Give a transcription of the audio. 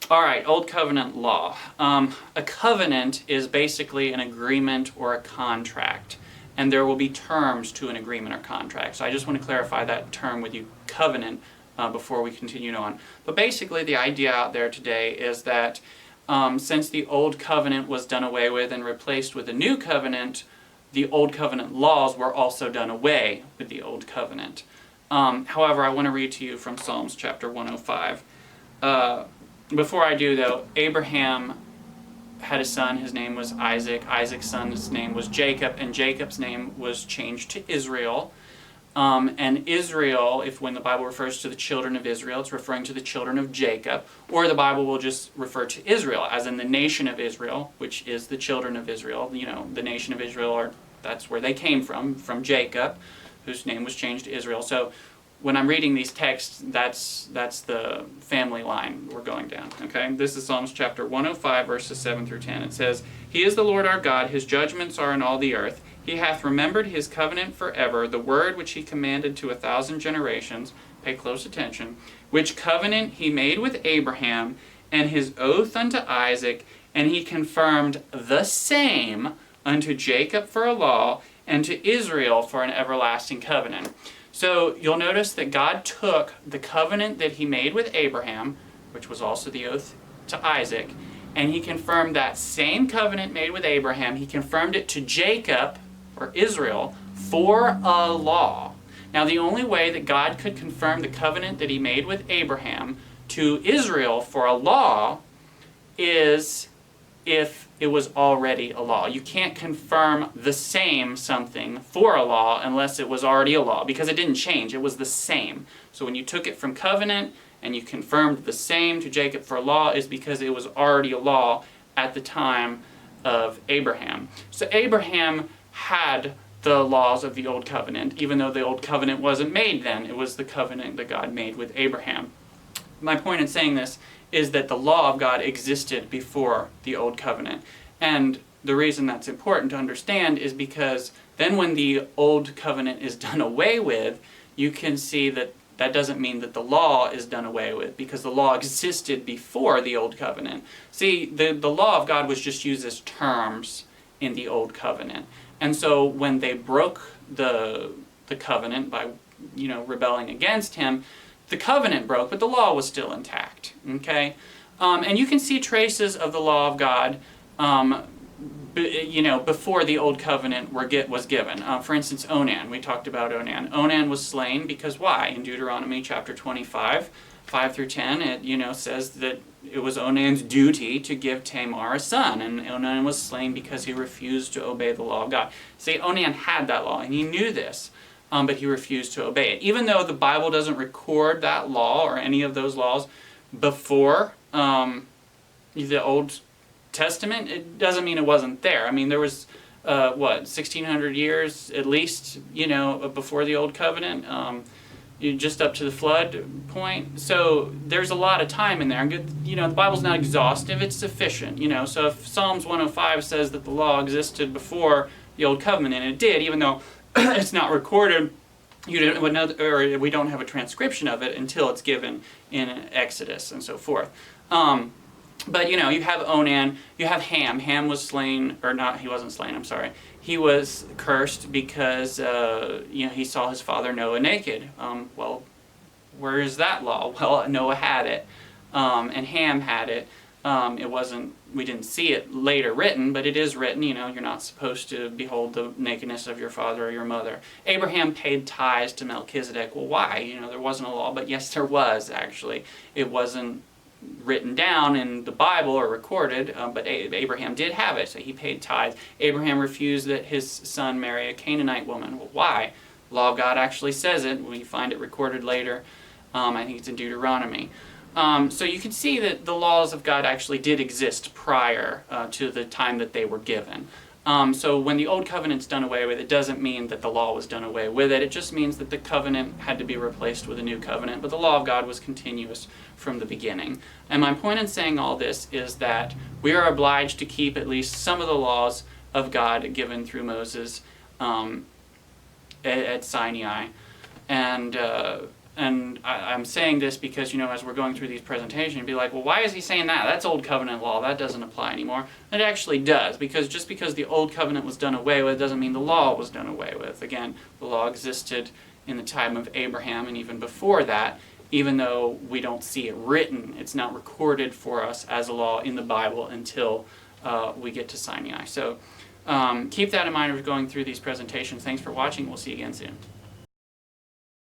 All right, Old Covenant law. A covenant is basically an agreement or a contract, and there will be terms to an agreement or contract. So I just want to clarify that term with you, covenant, before we continue on. But basically the idea out there today is that since the Old Covenant was done away with and replaced with a new covenant, the Old Covenant laws were also done away with the Old Covenant. However, I want to read to you from Psalms chapter 105. Before I do, though, Abraham had a son. His name was Isaac. Isaac's son's name was Jacob, and Jacob's name was changed to Israel. And Israel, when the Bible refers to the children of Israel, it's referring to the children of Jacob, or the Bible will just refer to Israel, as in the nation of Israel, which is the children of Israel. You know, the nation of Israel, that's where they came from Jacob, whose name was changed to Israel. So when I'm reading these texts, that's the family line we're going down. Okay, this is Psalms chapter 105, verses 7 through 10. It says, "He is the Lord our God; his judgments are in all the earth. He hath remembered his covenant forever, the word which he commanded to 1,000 generations." Pay close attention. "Which covenant he made with Abraham, and his oath unto Isaac, and he confirmed the same unto Jacob for a law, and to Israel for an everlasting covenant." So you'll notice that God took the covenant that he made with Abraham, which was also the oath to Isaac, and he confirmed that same covenant made with Abraham, he confirmed it to Jacob, or Israel, for a law. Now the only way that God could confirm the covenant that he made with Abraham to Israel for a law is if it was already a law. You can't confirm the same something for a law unless it was already a law, because it didn't change, it was the same. So when you took it from covenant and you confirmed the same to Jacob for a law, is because it was already a law at the time of Abraham. So Abraham had the laws of the Old Covenant, even though the Old Covenant wasn't made then. It was the covenant that God made with Abraham. My point in saying this is that the law of God existed before the Old Covenant. And the reason that's important to understand is because then when the Old Covenant is done away with, you can see that that doesn't mean that the law is done away with, because the law existed before the Old Covenant. See, the law of God was just used as terms in the Old Covenant. And so when they broke the covenant by, rebelling against him, the covenant broke, but the law was still intact. Okay, and you can see traces of the law of God, before the Old Covenant was given. For instance, Onan. We talked about Onan. Onan was slain because why? In Deuteronomy chapter 25, 5 through 10, it says that it was Onan's duty to give Tamar a son, and Onan was slain because he refused to obey the law of God. See, Onan had that law, and he knew this. But he refused to obey it. Even though the Bible doesn't record that law or any of those laws before the Old Testament, it doesn't mean it wasn't there. I mean, there was, 1,600 years at least, before the Old Covenant, just up to the flood point. So there's a lot of time in there. The Bible's not exhaustive, it's sufficient. So if Psalms 105 says that the law existed before the Old Covenant, and it did, even though it's not recorded, we don't have a transcription of it until it's given in Exodus and so forth. But you have Onan, you have Ham. Ham was slain, or not, he wasn't slain, I'm sorry. He was cursed because he saw his father Noah naked. Well, where is that law? Well, Noah had it, and Ham had it. We didn't see it later written, but it is written, you're not supposed to behold the nakedness of your father or your mother. Abraham paid tithes to Melchizedek. Well, why? There wasn't a law, but yes, there was, actually. It wasn't written down in the Bible or recorded, but Abraham did have it, so he paid tithes. Abraham refused that his son marry a Canaanite woman. Well, why? The law of God actually says it. We find it recorded later. I think it's in Deuteronomy. So you can see that the laws of God actually did exist prior to the time that they were given. So when the Old Covenant's done away with, it doesn't mean that the law was done away with it. It just means that the covenant had to be replaced with a new covenant, but the law of God was continuous from the beginning. And my point in saying all this is that we are obliged to keep at least some of the laws of God given through Moses at Sinai. And I'm saying this because, as we're going through these presentations, you'd be like, well, why is he saying that? That's Old Covenant law. That doesn't apply anymore. It actually does, because just because the Old Covenant was done away with doesn't mean the law was done away with. Again, the law existed in the time of Abraham and even before that, even though we don't see it written. It's not recorded for us as a law in the Bible until we get to Sinai. So keep that in mind as we're going through these presentations. Thanks for watching. We'll see you again soon.